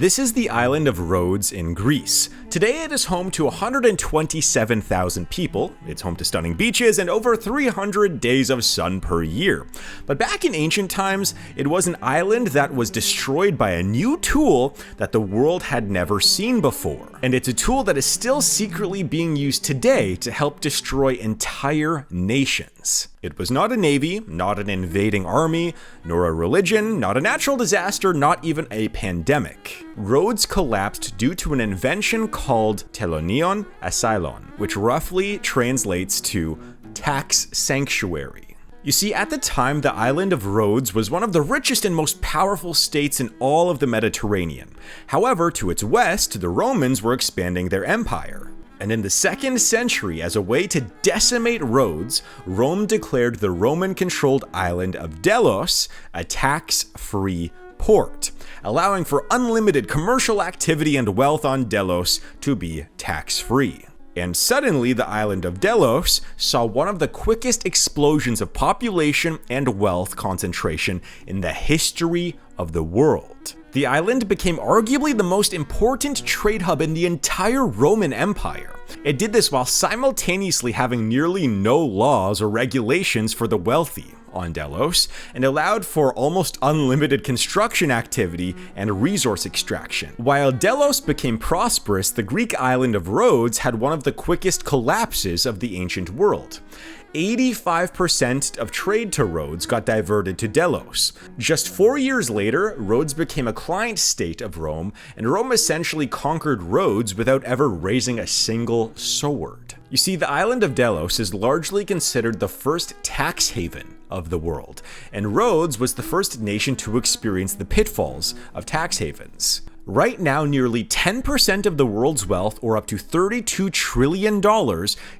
This is the island of Rhodes in Greece. Today it is home to 127,000 people, it's home to stunning beaches, and over 300 days of sun per year. But back in ancient times, it was an island that was destroyed by a new tool that the world had never seen before. And it's a tool that is still secretly being used today to help destroy entire nations. It was not a navy, not an invading army, nor a religion, not a natural disaster, not even a pandemic. Rhodes collapsed due to an invention called telonion asylon, which roughly translates to tax sanctuary. You see, at the time, the island of Rhodes was one of the richest and most powerful states in all of the Mediterranean. However, to its west, the Romans were expanding their empire. And in the 2nd century, as a way to decimate Rhodes, Rome declared the Roman-controlled island of Delos a tax-free port, allowing for unlimited commercial activity and wealth on Delos to be tax-free. And suddenly, the island of Delos saw one of the quickest explosions of population and wealth concentration in the history of the world. The island became arguably the most important trade hub in the entire Roman Empire. It did this while simultaneously having nearly no laws or regulations for the wealthy on Delos, and allowed for almost unlimited construction activity and resource extraction. While Delos became prosperous, the Greek island of Rhodes had one of the quickest collapses of the ancient world. 85% of trade to Rhodes got diverted to Delos. Just 4 years later, Rhodes became a client state of Rome, and Rome essentially conquered Rhodes without ever raising a single sword. You see, the island of Delos is largely considered the first tax haven of the world, and Rhodes was the first nation to experience the pitfalls of tax havens. Right now, nearly 10% of the world's wealth, or up to $32 trillion,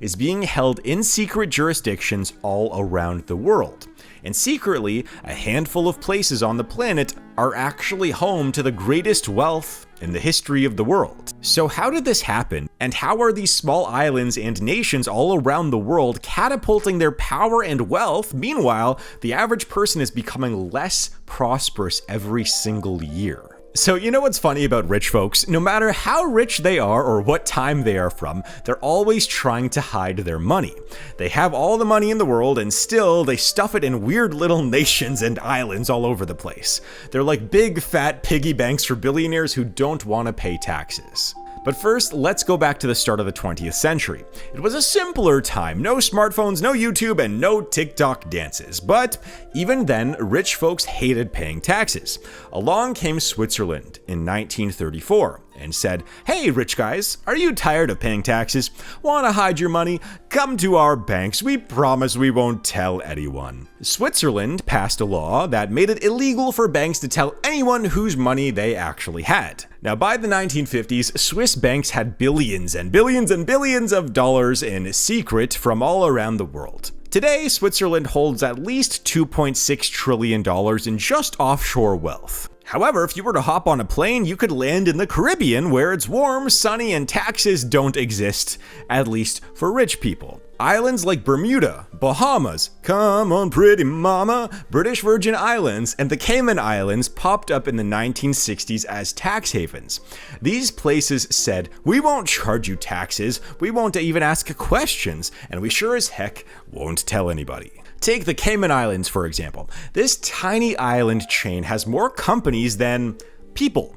is being held in secret jurisdictions all around the world. And secretly, a handful of places on the planet are actually home to the greatest wealth in the history of the world. So how did this happen? And how are these small islands and nations all around the world catapulting their power and wealth? Meanwhile, the average person is becoming less prosperous every single year. So you know what's funny about rich folks? No matter how rich they are or what time they are from, they're always trying to hide their money. They have all the money in the world and still they stuff it in weird little nations and islands all over the place. They're like big fat piggy banks for billionaires who don't want to pay taxes. But first, let's go back to the start of the 20th century. It was a simpler time, no smartphones, no YouTube, and no TikTok dances. But even then, rich folks hated paying taxes. Along came Switzerland in 1934 and said, "Hey, rich guys, are you tired of paying taxes? Want to hide your money? Come to our banks. We promise we won't tell anyone." Switzerland passed a law that made it illegal for banks to tell anyone whose money they actually had. Now, by the 1950s, Swiss banks had billions and billions and billions of dollars in secret from all around the world. Today, Switzerland holds at least $2.6 trillion in just offshore wealth. However, if you were to hop on a plane, you could land in the Caribbean where it's warm, sunny, and taxes don't exist, at least for rich people. Islands like Bermuda, Bahamas, come on pretty mama, British Virgin Islands, and the Cayman Islands popped up in the 1960s as tax havens. These places said, "We won't charge you taxes, we won't even ask questions, and we sure as heck won't tell anybody." Take the Cayman Islands, for example. This tiny island chain has more companies than people.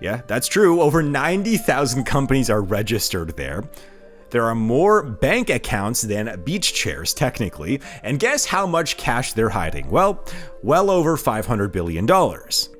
Yeah, that's true. Over 90,000 companies are registered there. There are more bank accounts than beach chairs, technically. And guess how much cash they're hiding? Well over $500 billion.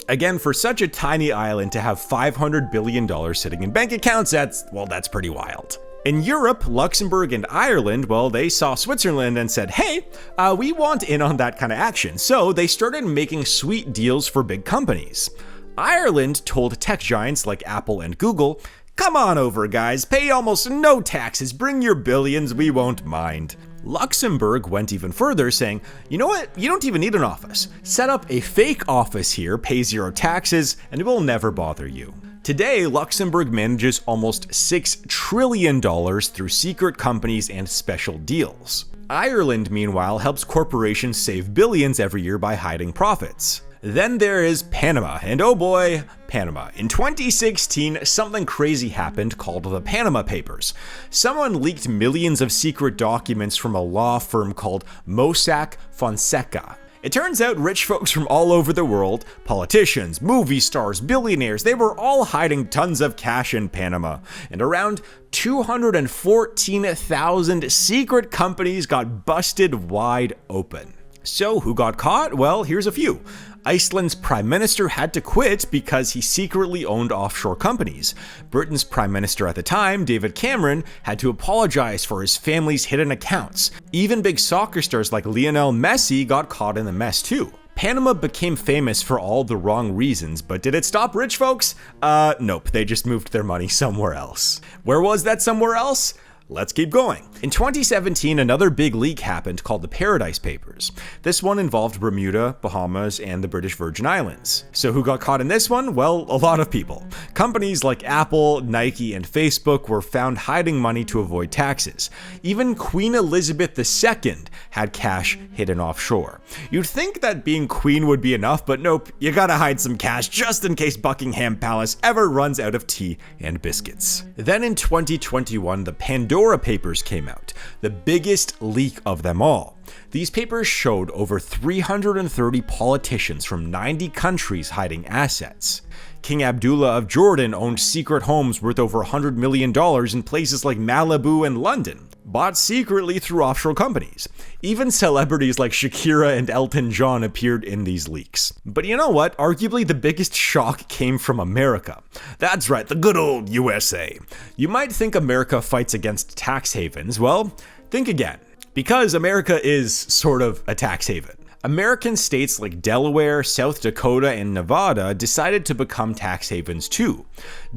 Again, for such a tiny island to have $500 billion sitting in bank accounts, that's pretty wild. In Europe, Luxembourg and Ireland, they saw Switzerland and said, "Hey, we want in on that kind of action." So they started making sweet deals for big companies. Ireland told tech giants like Apple and Google, "Come on over, guys, pay almost no taxes, bring your billions, we won't mind." Luxembourg went even further, saying, "You know what, you don't even need an office. Set up a fake office here, pay zero taxes, and it will never bother you." Today, Luxembourg manages almost $6 trillion through secret companies and special deals. Ireland, meanwhile, helps corporations save billions every year by hiding profits. Then there is Panama, and oh boy, Panama. In 2016, something crazy happened called the Panama Papers. Someone leaked millions of secret documents from a law firm called Mossack Fonseca. It turns out rich folks from all over the world, politicians, movie stars, billionaires, they were all hiding tons of cash in Panama. And around 214,000 secret companies got busted wide open. So who got caught? Well, here's a few. Iceland's prime minister had to quit because he secretly owned offshore companies. Britain's prime minister at the time, David Cameron, had to apologize for his family's hidden accounts. Even big soccer stars like Lionel Messi got caught in the mess too. Panama became famous for all the wrong reasons, but did it stop rich folks? Nope, they just moved their money somewhere else. Where was that somewhere else? Let's keep going. In 2017, another big leak happened called the Paradise Papers. This one involved Bermuda, Bahamas, and the British Virgin Islands. So who got caught in this one? Well, a lot of people. Companies like Apple, Nike, and Facebook were found hiding money to avoid taxes. Even Queen Elizabeth II had cash hidden offshore. You'd think that being queen would be enough, but nope, you gotta hide some cash just in case Buckingham Palace ever runs out of tea and biscuits. Then in 2021, the Pandora Papers came out, the biggest leak of them all. These papers showed over 330 politicians from 90 countries hiding assets. King Abdullah of Jordan owned secret homes worth over $100 million in places like Malibu and London, bought secretly through offshore companies. Even celebrities like Shakira and Elton John appeared in these leaks. But you know what? Arguably the biggest shock came from America. That's right, the good old USA. You might think America fights against tax havens. Well, think again. Because America is sort of a tax haven. American states like Delaware, South Dakota, and Nevada decided to become tax havens too.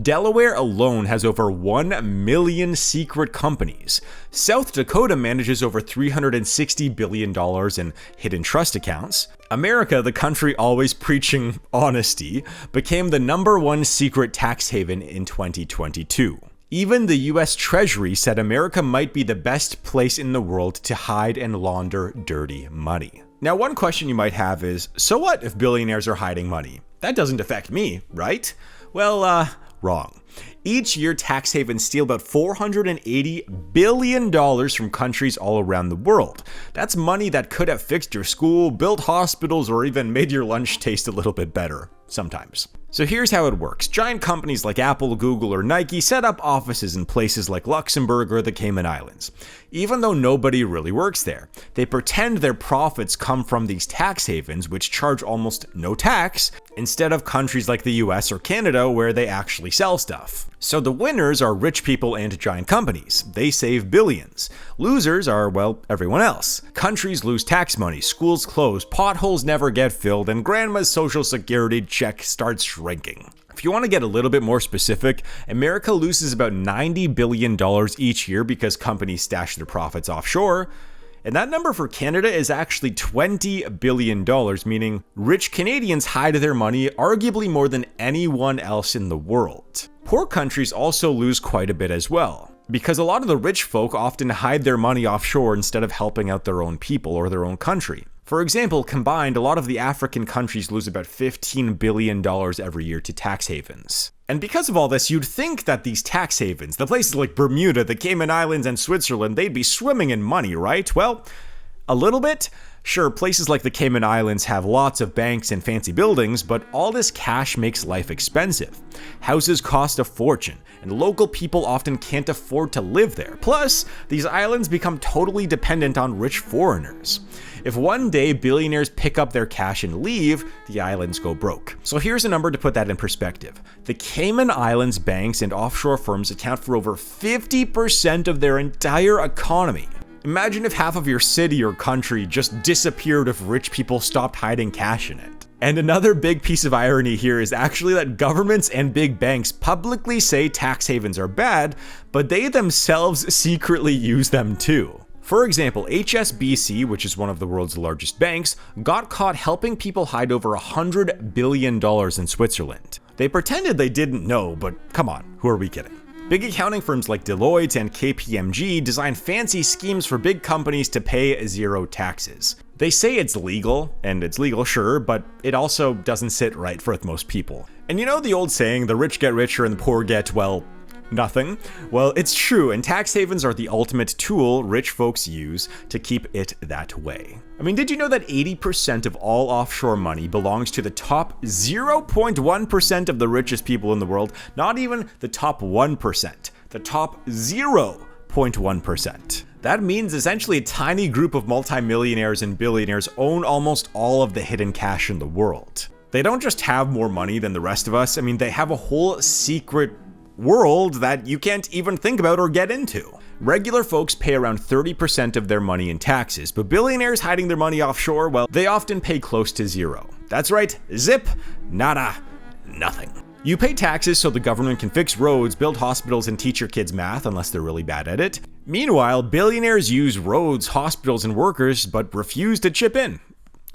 Delaware alone has over 1 million secret companies. South Dakota manages over $360 billion in hidden trust accounts. America, the country always preaching honesty, became the #1 secret tax haven in 2022. Even the US Treasury said America might be the best place in the world to hide and launder dirty money. Now, one question you might have is, so what if billionaires are hiding money? That doesn't affect me, right? Well, wrong. Each year, tax havens steal about $480 billion from countries all around the world. That's money that could have fixed your school, built hospitals, or even made your lunch taste a little bit better, sometimes. So here's how it works. Giant companies like Apple, Google, or Nike set up offices in places like Luxembourg or the Cayman Islands. Even though nobody really works there, they pretend their profits come from these tax havens, which charge almost no tax, instead of countries like the US or Canada where they actually sell stuff. So the winners are rich people and giant companies. They save billions. Losers are, well, everyone else. Countries lose tax money, schools close, potholes never get filled, and grandma's social security check starts shrinking. If you want to get a little bit more specific, America loses about $90 billion each year because companies stash their profits offshore. And that number for Canada is actually $20 billion, meaning rich Canadians hide their money arguably more than anyone else in the world. Poor countries also lose quite a bit as well, because a lot of the rich folk often hide their money offshore instead of helping out their own people or their own country. For example, combined, a lot of the African countries lose about $15 billion every year to tax havens. And because of all this, you'd think that these tax havens, the places like Bermuda, the Cayman Islands, and Switzerland, they'd be swimming in money, right? Well, a little bit. Sure, places like the Cayman Islands have lots of banks and fancy buildings, but all this cash makes life expensive. Houses cost a fortune, and local people often can't afford to live there. Plus, these islands become totally dependent on rich foreigners. If one day billionaires pick up their cash and leave, the islands go broke. So here's a number to put that in perspective. The Cayman Islands banks and offshore firms account for over 50% of their entire economy. Imagine if half of your city or country just disappeared if rich people stopped hiding cash in it. And another big piece of irony here is actually that governments and big banks publicly say tax havens are bad, but they themselves secretly use them too. For example, HSBC, which is one of the world's largest banks, got caught helping people hide over $100 billion in Switzerland. They pretended they didn't know, but come on, who are we kidding? Big accounting firms like Deloitte and KPMG design fancy schemes for big companies to pay zero taxes. They say it's legal, and it's legal, sure, but it also doesn't sit right with most people. And you know the old saying, the rich get richer and the poor get, well, nothing? Well, it's true, and tax havens are the ultimate tool rich folks use to keep it that way. I mean, did you know that 80% of all offshore money belongs to the top 0.1% of the richest people in the world? Not even the top 1%, the top 0.1%. That means essentially a tiny group of multimillionaires and billionaires own almost all of the hidden cash in the world. They don't just have more money than the rest of us, I mean, they have a whole secret world that you can't even think about or get into. Regular folks pay around 30% of their money in taxes, but billionaires hiding their money offshore, well, they often pay close to zero. That's right, zip, nada, nothing. You pay taxes so the government can fix roads, build hospitals, and teach your kids math, unless they're really bad at it. Meanwhile, billionaires use roads, hospitals, and workers, but refuse to chip in.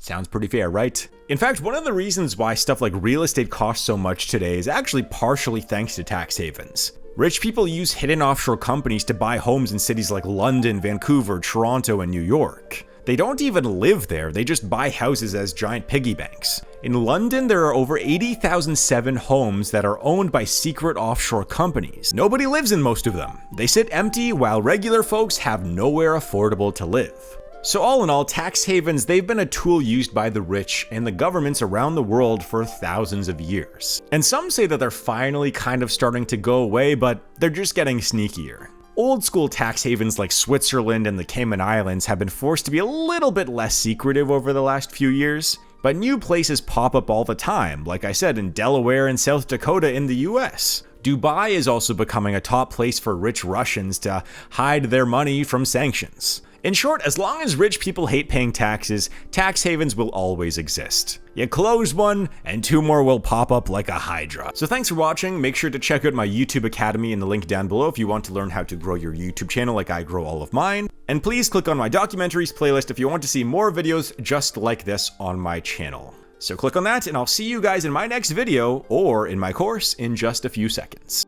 Sounds pretty fair, right? In fact, one of the reasons why stuff like real estate costs so much today is actually partially thanks to tax havens. Rich people use hidden offshore companies to buy homes in cities like London, Vancouver, Toronto, and New York. They don't even live there, they just buy houses as giant piggy banks. In London, there are over 80,007 homes that are owned by secret offshore companies. Nobody lives in most of them. They sit empty while regular folks have nowhere affordable to live. So all in all, tax havens, they've been a tool used by the rich and the governments around the world for thousands of years. And some say that they're finally kind of starting to go away, but they're just getting sneakier. Old school tax havens like Switzerland and the Cayman Islands have been forced to be a little bit less secretive over the last few years, but new places pop up all the time, like I said, in Delaware and South Dakota in the US. Dubai is also becoming a top place for rich Russians to hide their money from sanctions. In short, as long as rich people hate paying taxes, tax havens will always exist. You close one, and two more will pop up like a hydra. So thanks for watching. Make sure to check out my YouTube Academy in the link down below if you want to learn how to grow your YouTube channel like I grow all of mine. And please click on my documentaries playlist if you want to see more videos just like this on my channel. So click on that, and I'll see you guys in my next video, or in my course, in just a few seconds.